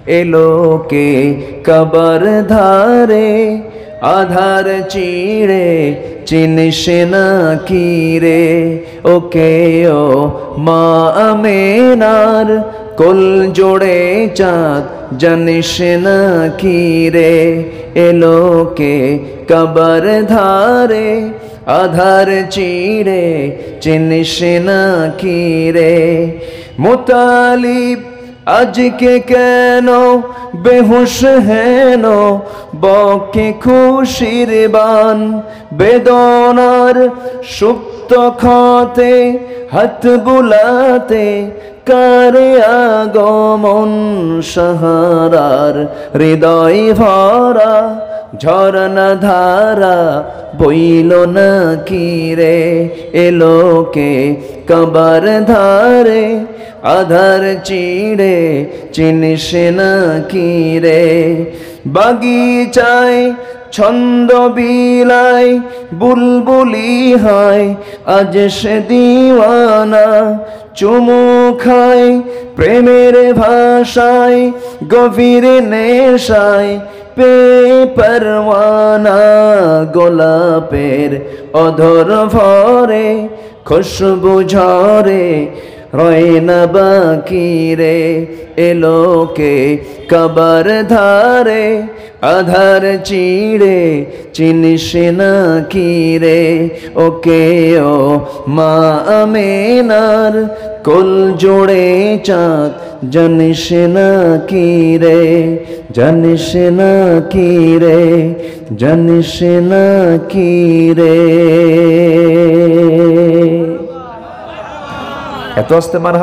এলোকে কবর ধারে আধার চিড়ে চিনিস না কি রে ওকে ও মা আমেনার কোল জোড়ে চাঁদ জানিস না কি রে এলোকে কবর ধারে আধার চিড়ে চিনিস না কি রে মুতালিব আজকে কেন বেহুশ হেন বকে খুশির বান বেদনার সুপ্ত ক্ষতে হাত বুলাতে কারে আগমন সাহারার হৃদয় ভরা ঝরনা ধারা বইল না কি রে এলোকে কবর ধারে আধার চিড়ে চিনিস না কি রে বাগিচায় ছন্দ বিলায় বুলবুলি হয় আজ সে দিওয়ানা চুমু খায় প্রেমের ভাষায় গভীর নেশায় পে পরওয়ানা গোলাপের অধর ভরে খুশবু ঝরে রয় না বাকি রে এলোকে কবর ধারে আধার চিড়ে চিনিস না কি রে ওকে ও মা আমেনার কোল জোড়ে চাঁদ জানিস না কি রে জানিস না কি রে জানিস না কি রে। এত আস্তে মারহাবা।